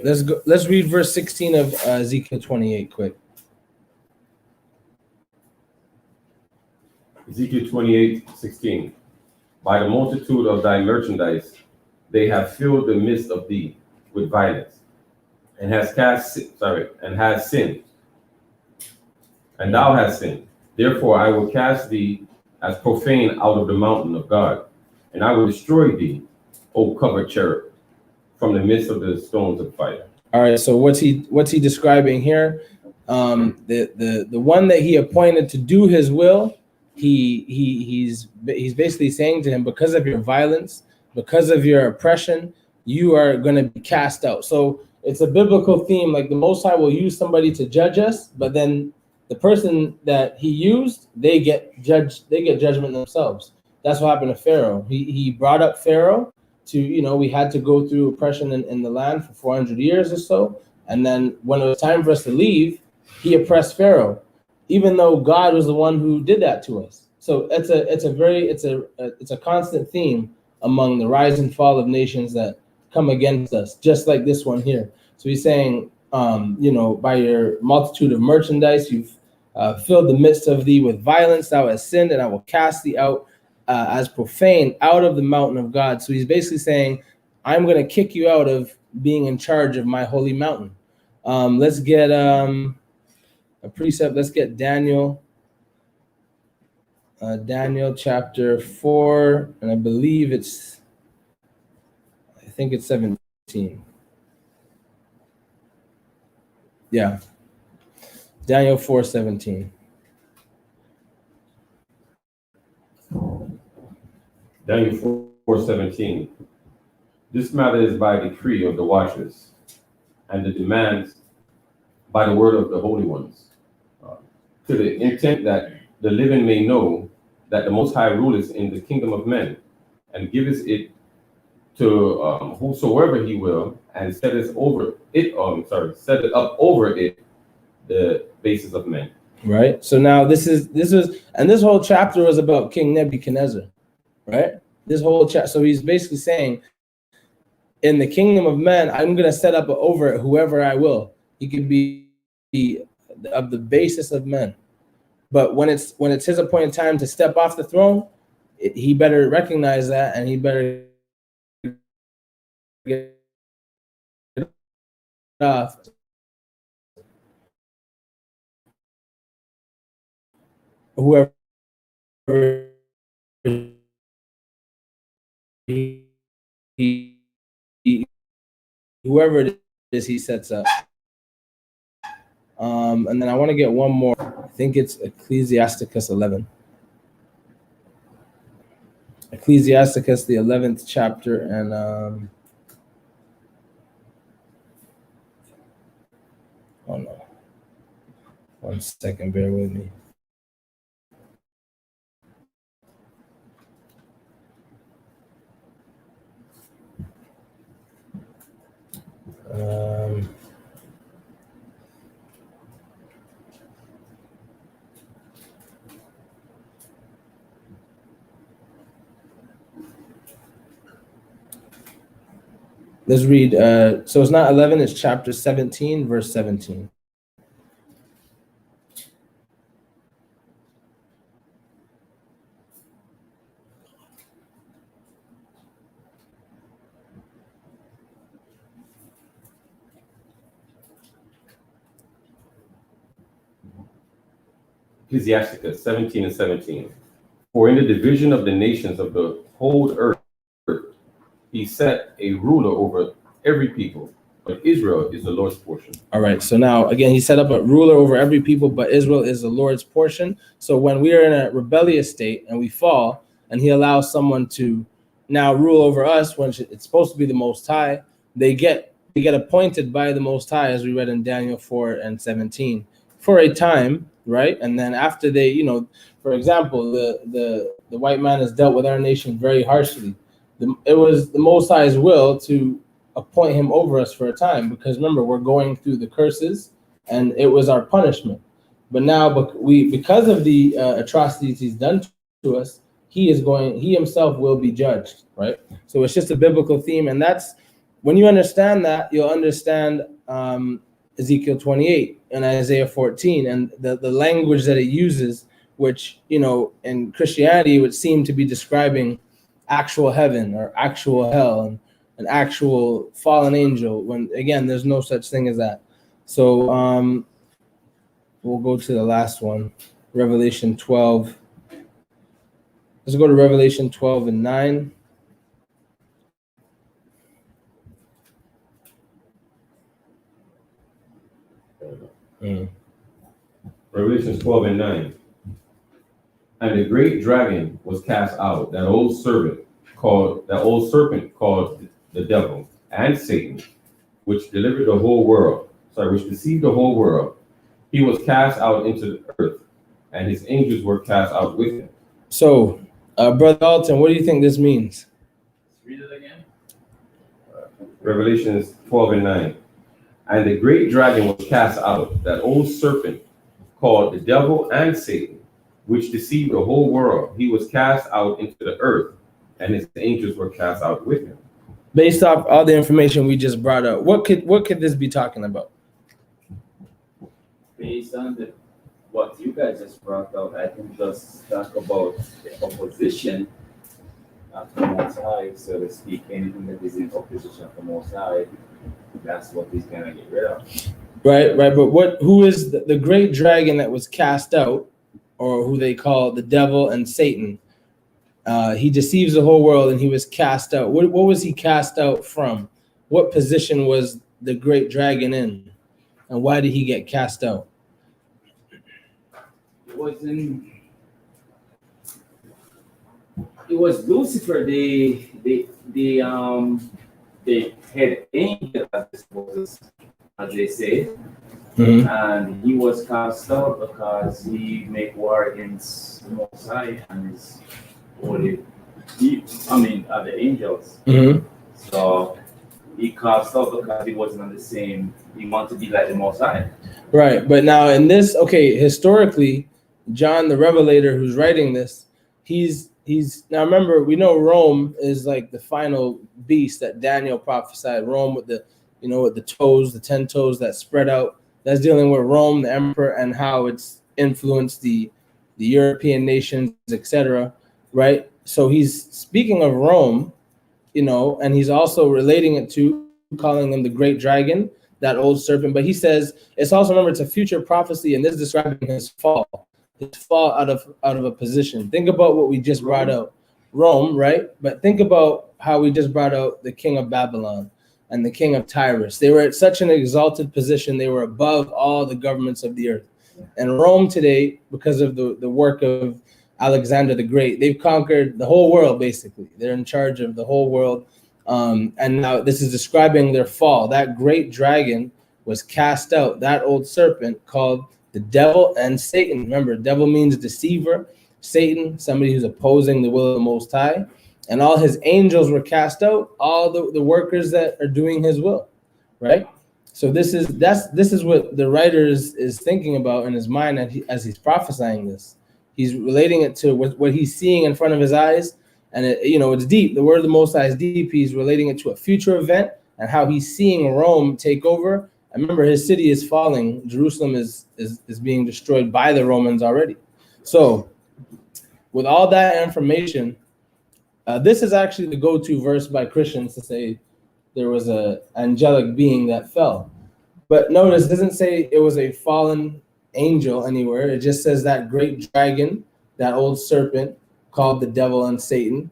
Let's read verse 16 of Ezekiel 28 quick. Ezekiel 28:16. By the multitude of thy merchandise, they have filled the midst of thee with violence, and has sinned, and thou hast sinned. Therefore I will cast thee as profane out of the mountain of God, and I will destroy thee, O covered cherub, from the midst of the stones of fire. All right, so what's he describing here? The one that he appointed to do his will, he's basically saying to him, because of your violence, because of your oppression, you are going to be cast out. So it's a biblical theme, like the Most High will use somebody to judge us, but then the person that he used, they get judgment themselves. That's what happened to Pharaoh. He brought up Pharaoh to, we had to go through oppression in the land for 400 years or so. And then when it was time for us to leave, he oppressed Pharaoh, even though God was the one who did that to us. So it's a constant theme among the rise and fall of nations that come against us, just like this one here. So he's saying, by your multitude of merchandise, you've filled the midst of thee with violence, thou hast sinned, and I will cast thee out as profane out of the mountain of God. So he's basically saying, I'm going to kick you out of being in charge of my holy mountain. Let's get a precept. Let's get Daniel chapter 4, and I think it's 17. Yeah. Daniel 4:17. Daniel 4:17. This matter is by decree of the watchers, and the demands by the word of the holy ones, to the intent that the living may know that the Most High ruleth in the kingdom of men, and giveth it to whosoever he will, and set it up over it the basis of men. Right. So now this whole chapter was about King Nebuchadnezzar, right? This whole chapter. So he's basically saying, in the kingdom of men, I'm going to set up over it whoever I will. He could be of the basis of men. But when it's his appointed time to step off the throne, he better recognize that, and he better get off. Whoever whoever it is he sets up. And then I want to get one more. I think it's Ecclesiasticus 11. Ecclesiasticus, the 11th chapter, and oh no. 1 second, bear with me. Let's read. So it's not 11, it's chapter 17, verse 17. Ecclesiasticus 17:17. For in the division of the nations of the whole earth, he set a ruler over every people, but Israel is the Lord's portion. All right. So now, again, he set up a ruler over every people, but Israel is the Lord's portion. So when we are in a rebellious state and we fall, and he allows someone to now rule over us, when it's supposed to be the Most High, they get appointed by the Most High, as we read in Daniel 4:17. for a time, right? And then after they, you know, for example, the white man has dealt with our nation very harshly. It was the Most High's will to appoint him over us for a time, because remember, we're going through the curses, and it was our punishment. But now, because of the atrocities he's done to us, he himself will be judged, right? So it's just a biblical theme, and that's when you understand that, you'll understand Ezekiel 28 and Isaiah 14, and the language that it uses, which, you know, in Christianity would seem to be describing actual heaven or actual hell and an actual fallen angel, when again there's no such thing as that. So we'll go to the last one, Revelation 12. Let's go to Revelation 12 and 9. Revelation 12 and 9. And the great dragon was cast out, that old serpent called the devil and Satan, which delivered the whole world, which deceived the whole world. He was cast out into the earth, and his angels were cast out with him. So, Brother Alton, what do you think this means? Read it again. Revelation 12 and 9. And the great dragon was cast out, that old serpent called the devil and Satan, which deceived the whole world. He was cast out into the earth, and his angels were cast out with him. Based off all the information we just brought up, what could this be talking about? Based on what you guys just brought up, I can just talk about the opposition of the Most High, so to speak. Anything that is in opposition of the Most High, that's what he's gonna get rid of. Right. But who is the great dragon that was cast out, or who they call the devil and Satan? He deceives the whole world, and he was cast out. What was he cast out from? What position was the great dragon in, and why did he get cast out? It was Lucifer, the head angel, I suppose, as they say. Mm-hmm. And he was cast out because he made war against the Most High and his holy the angels. Mm-hmm. So he cast out because he wasn't on the same. He wanted to be like the Most High. Right, but now in this, historically, John the Revelator, who's writing this, he's now remember, we know Rome is like the final beast that Daniel prophesied. Rome with the toes, the 10 toes that spread out. That's dealing with Rome, the emperor, and how it's influenced the European nations, etc. Right? So he's speaking of Rome, and he's also relating it to calling them the great dragon, that old serpent. But he says it's also, remember, it's a future prophecy, and this is describing his fall out of a position. Think about what we just brought out, Rome, right? But think about how we just brought out the king of Babylon and the king of Tyrus. They were at such an exalted position. They were above all the governments of the earth. And Rome today, because of the work of Alexander the Great, they've conquered the whole world, basically. They're in charge of the whole world. And now this is describing their fall. That great dragon was cast out, that old serpent called the devil and Satan. Remember, devil means deceiver. Satan, somebody who's opposing the will of the Most High. And all his angels were cast out, all the workers that are doing his will, right? So this is what the writer is thinking about in his mind as he's prophesying this. He's relating it to what he's seeing in front of his eyes, and it's deep. The word of the Most High is deep. He's relating it to a future event and how he's seeing Rome take over. And remember, his city is falling. Jerusalem is being destroyed by the Romans already. So with all that information, this is actually the go-to verse by Christians to say there was an angelic being that fell. But notice, it doesn't say it was a fallen angel anywhere. It just says that great dragon, that old serpent called the devil and Satan.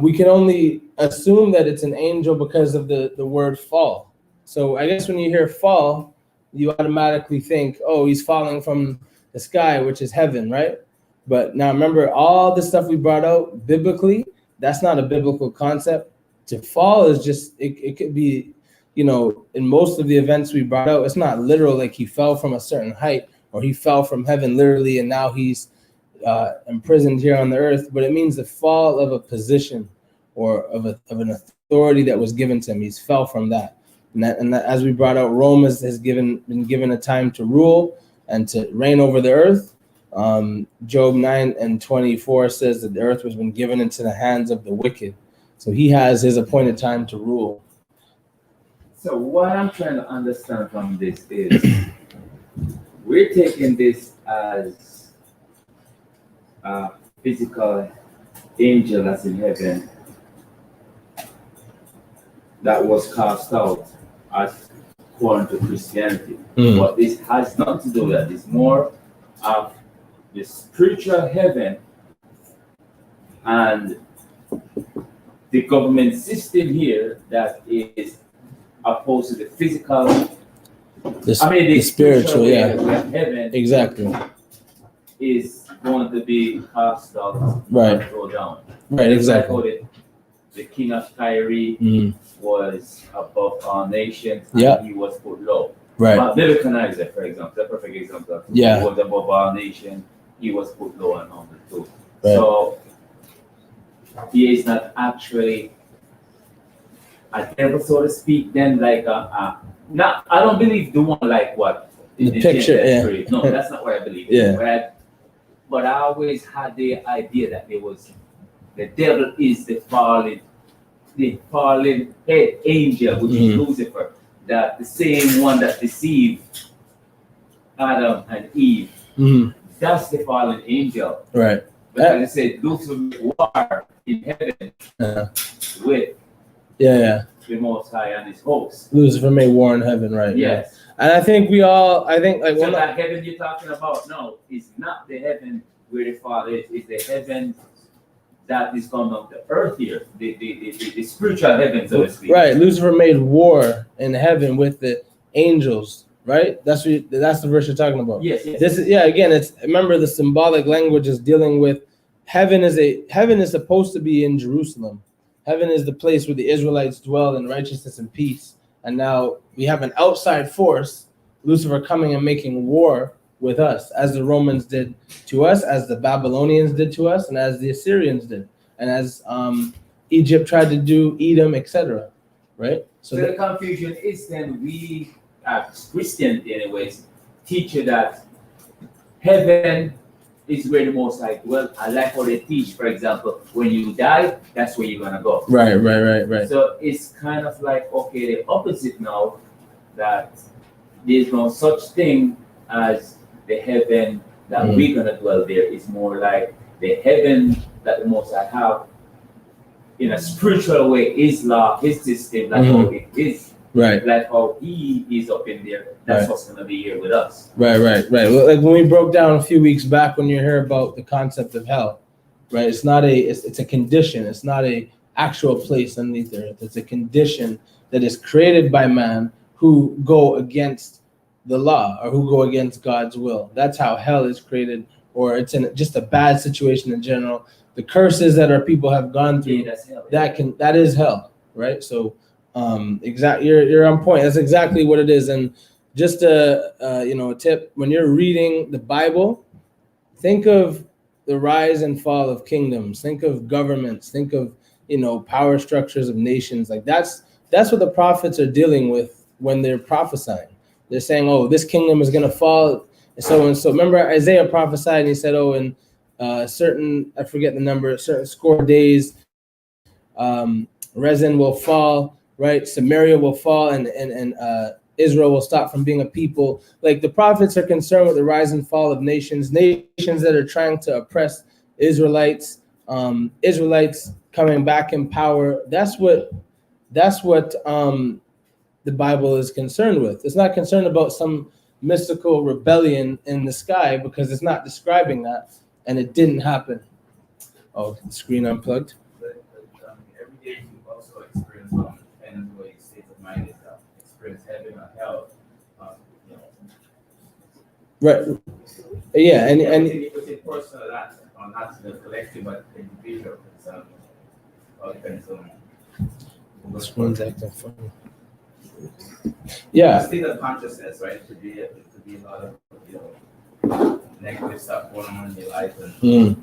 We can only assume that it's an angel because of the word fall. So I guess when you hear fall, you automatically think, oh, he's falling from the sky, which is heaven, right? But now remember, all the stuff we brought out biblically, that's not a biblical concept. To fall is just, it could be, in most of the events we brought out, it's not literal, like he fell from a certain height. or he fell from heaven literally, and now he's imprisoned here on the earth. But it means the fall of a position or of an authority that was given to him. He's fell from that. And that, as we brought out, Rome has been given a time to rule and to reign over the earth. Job 9:24 says that the earth has been given into the hands of the wicked. So he has his appointed time to rule. So what I'm trying to understand from this is we're taking this as a physical angel that's in heaven that was cast out as according to Christianity. But this has nothing to do with that. It's more of the spiritual heaven and the government system here that is opposed to the physical. The spiritual, yeah. Heaven Exactly. is going to be cast out Right. and go down. Right, exactly. The king of Tyre was above all nations, and Yeah. he was put low. Right. Nebuchadnezzar, for example, the perfect example. Yeah. He was above all nations, he was put low and humble too. Right. So he is not actually a devil, so to speak. Then like not, I don't believe the one like what The picture, yeah. No, that's not what I believe. Yeah. But I always had the idea that there was the devil is the fallen head angel, which is Lucifer, that the same one that deceived Adam and Eve. That's the fallen angel. Right. Because it said Lucifer war in heaven with the Most High and his host. Lucifer made war in heaven, right? Yes. And I think like so that heaven you're talking about, no, it's not the heaven where the Father is. It's the heaven that is coming up the earth here, the spiritual heaven, so to speak. Right. Lucifer made war in heaven with the angels, right? That's the verse you're talking about. Yes. This is again, it's, remember, the symbolic language is dealing with heaven is supposed to be in Jerusalem. Heaven is the place where the Israelites dwell in righteousness and peace. And now we have an outside force, Lucifer, coming and making war with us, as the Romans did to us, as the Babylonians did to us, and as the Assyrians did, and as Egypt tried to do Edom, etc. Right? So the confusion is then we, as Christians anyways, teach you that heaven is where the Most High dwells. I like how they teach, for example, when you die, that's where you're gonna go. Right. So it's kind of like, okay, the opposite now, that there's no such thing as the heaven that we're gonna dwell there. It's more like the heaven that the Most High have in a spiritual way, his law, his system, like how it is. Right. Like how he is up in there, that's what's gonna be here with us. Right. Well, like when we broke down a few weeks back, when you hear about the concept of hell, right? It's not it's a condition. It's not a actual place underneath the earth. It's a condition that is created by man who go against the law or who go against God's will. That's how hell is created, or it's in just a bad situation in general. The curses that our people have gone through, that's hell. that is hell, right? So you're on point. That's exactly what it is. And just a tip, when you're reading the Bible, think of the rise and fall of kingdoms, think of governments, think of power structures of nations. Like that's what the prophets are dealing with when they're prophesying. They're saying, oh, this kingdom is going to fall, so and so. Remember, Isaiah prophesied and he said, oh, in certain, I forget the number, certain score days, Rezin will fall, right? Samaria will fall, and Israel will stop from being a people. Like, the prophets are concerned with the rise and fall of nations that are trying to oppress Israelites, Israelites coming back in power. That's what the Bible is concerned with. It's not concerned about some mystical rebellion in the sky, because it's not describing that, and it didn't happen. Oh, the screen unplugged. But every day you also experience and the way state of mind is experience heaven or hell. Right. Yeah, and it's a personal, not the collective, but individual concern. All depends on. this one's acting funny. Yeah. State of consciousness, right? To be a lot of negative stuff going on in your life, and Mm. and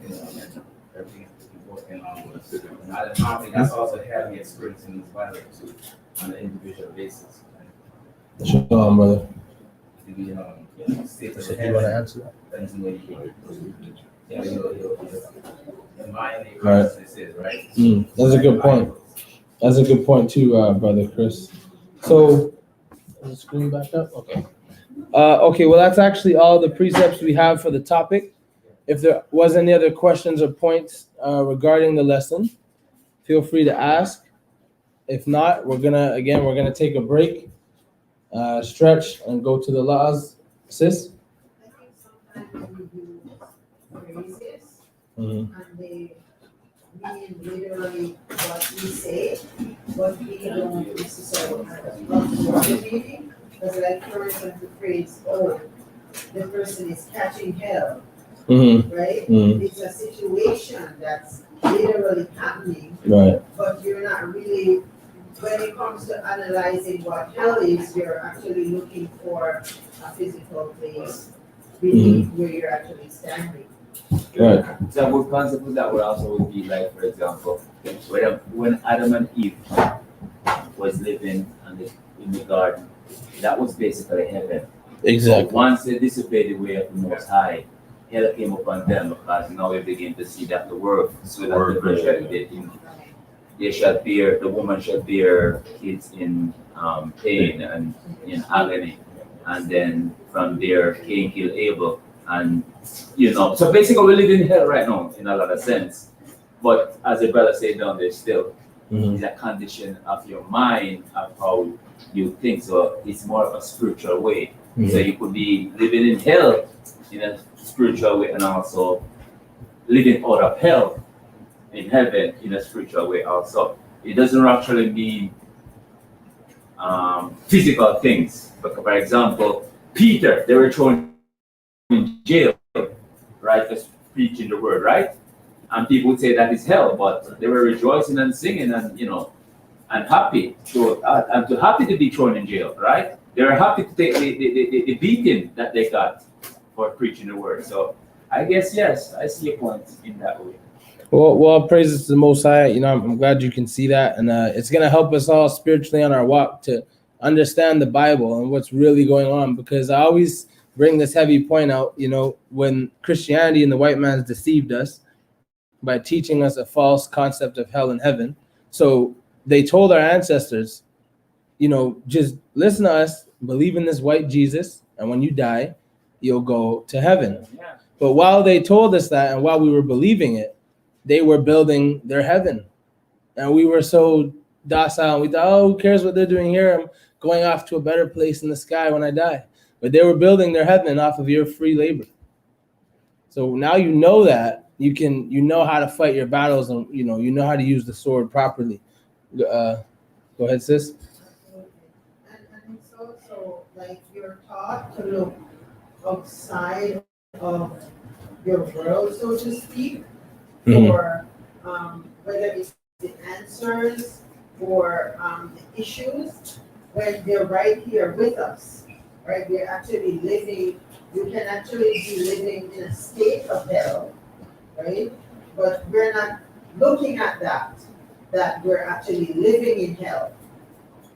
everything is working on with. And I think that's also having experience in this violence too, on an individual basis. Sure, brother. To be, state of So you want to heaven, answer that? that's the way you in my name, Right. righteousness is, right? That's a good point. That's a good point too, brother Chris. So, is the screen back up? Okay. Okay. Well, that's actually all the precepts we have for the topic. If there was any other questions or points regarding the lesson, feel free to ask. If not, we're gonna take a break, stretch, and go to the laws. Sis. I think sometimes we use phrases Mm-hmm. and they mean literally what we say, but we don't necessarily have a broader meaning. Because like for instance, the phrase, oh, the person is catching hell, Mm-hmm. right? Mm-hmm. It's a situation that's literally happening, Right. but you're not really, when it comes to analyzing what hell is, you're actually looking for a physical place beneath where you're actually standing. Right. So a good concept of that would also be like, for example, when Adam and Eve was living in the garden, that was basically heaven. Exactly. So once they disobeyed the way of the Most High, hell came upon them because now we begin to see that the work, so that the man the woman shall bear kids in pain and in agony. And then from there, Cain killed Abel. And, so basically we live in hell right now in a lot of sense. But as the brother said down there still, it's a condition of your mind of how you think. So it's more of a spiritual way. So you could be living in hell in a spiritual way and also living out of hell in heaven in a spiritual way also. It doesn't actually mean physical things. But for example, Peter, they were thrown in jail, right, for preaching the word, right? And people would say that is hell, but they were rejoicing and singing and and happy. So and happy to be thrown in jail, right? They were happy to take the beating that they got for preaching the word. So I guess yes, I see a point in that way. Well, praises to the Most High. I'm glad you can see that, and it's gonna help us all spiritually on our walk to understand the Bible and what's really going on. Because I always bring this heavy point out. When Christianity and the white man's deceived us by teaching us a false concept of hell and heaven, so they told our ancestors, just listen to us, believe in this white Jesus, and when you die, you'll go to heaven. Yeah. But while they told us that, and while we were believing it, they were building their heaven. And we were so docile. We thought, oh, who cares what they're doing here? I'm going off to a better place in the sky when I die. But they were building their heaven off of your free labor. So now you know that you know how to fight your battles, and you know how to use the sword properly. Go ahead, sis. Absolutely. And it's also like you're taught to look outside of your world, so to speak, for whether it's the answers or the issues, when they're right here with us, right? We're actually living, we can actually be living in a state of hell, right? But we're not looking at that we're actually living in hell.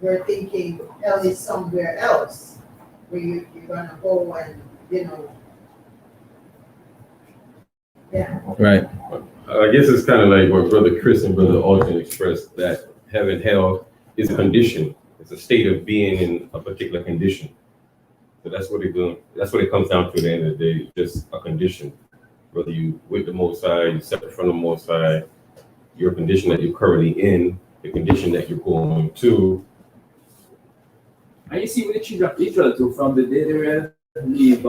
We're thinking hell is somewhere else where you're gonna go and, yeah. Right. I guess it's kind of like what Brother Chris and Brother Alton expressed, that heaven, hell is a condition. It's a state of being in a particular condition. So that's what it comes down to at the end of the day, just a condition. Whether you with the Most High, you separate from the Most High, your condition that you're currently in, the condition that you're going to. And you see with the children of Israel too, from the day they were leave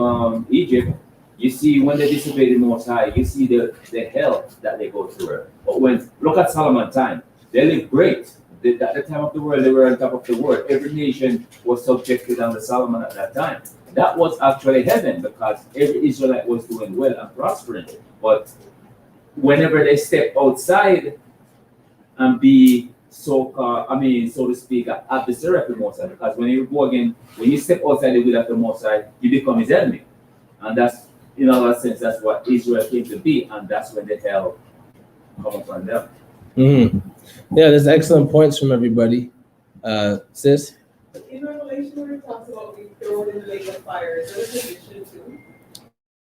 Egypt, you see when they disobey the Most High, you see the hell that they go through. But look at Solomon's time, they lived great. At the time of the world, they were on top of the world. Every nation was subjected under Solomon at that time. That was actually heaven because every Israelite was doing well and prospering. But whenever they step outside and be so to speak, adversary of the Most High, because when you step outside the will of the Most High, you become his enemy. And that's in a sense, that's what Israel came to be, and that's when the hell come upon them. Mm-hmm. Yeah, there's excellent points from everybody. Sis? In Revelation, where it talks about being thrown in the lake of fire, is that a condition too?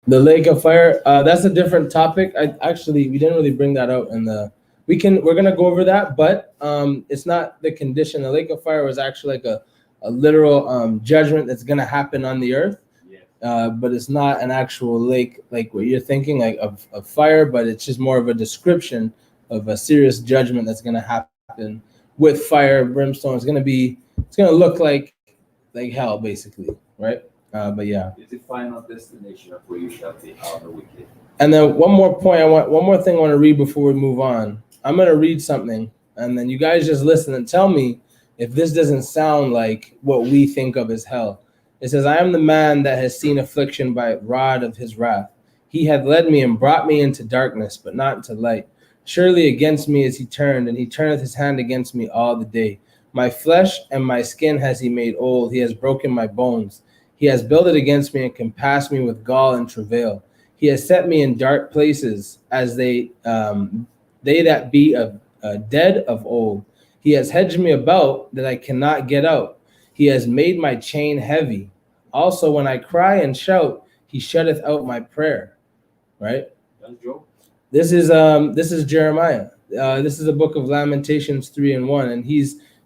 The lake of fire, that's a different topic. We didn't really bring that out we're gonna go over that, but it's not the condition. The lake of fire was actually like a literal judgment that's gonna happen on the earth. But it's not an actual lake like what you're thinking, like of fire, but it's just more of a description of a serious judgment that's gonna happen with fire, brimstone. It's gonna look like hell, basically, right? But yeah. It's the final destination of where you shall take all the wicked. And then one more thing I want to read before we move on. I'm gonna read something, and then you guys just listen and tell me if this doesn't sound like what we think of as hell. It says, I am the man that has seen affliction by rod of his wrath. He hath led me and brought me into darkness, but not into light. Surely against me is he turned, and he turneth his hand against me all the day. My flesh and my skin has he made old. He has broken my bones. He has builded against me and compassed me with gall and travail. He has set me in dark places as they that be dead of old. He has hedged me about that I cannot get out. He has made my chain heavy. Also, when I cry and shout, he shutteth out my prayer. Right? That's Job. This is Jeremiah. This is the book of Lamentations 3:1, and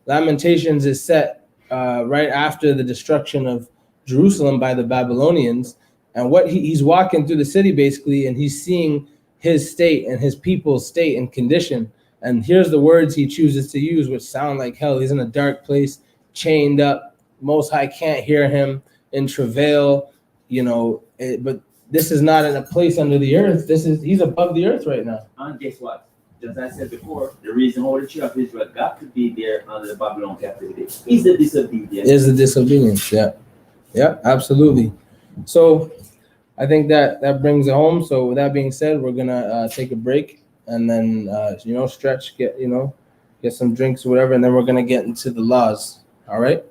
Lamentations is set right after the destruction of Jerusalem by the Babylonians, and what he's walking through the city basically, and he's seeing his state and his people's state and condition. And here's the words he chooses to use, which sound like hell. He's in a dark place, chained up. Most High can't hear him, in travail, but this is not in a place under the earth. He's above the earth right now. And guess what? As I said before, the reason why the children of Israel got to be there under the Babylon captivity is the disobedience. Yeah, absolutely. So I think that brings it home. So with that being said, we're gonna take a break and then stretch, get some drinks or whatever, and then we're gonna get into the laws. All right.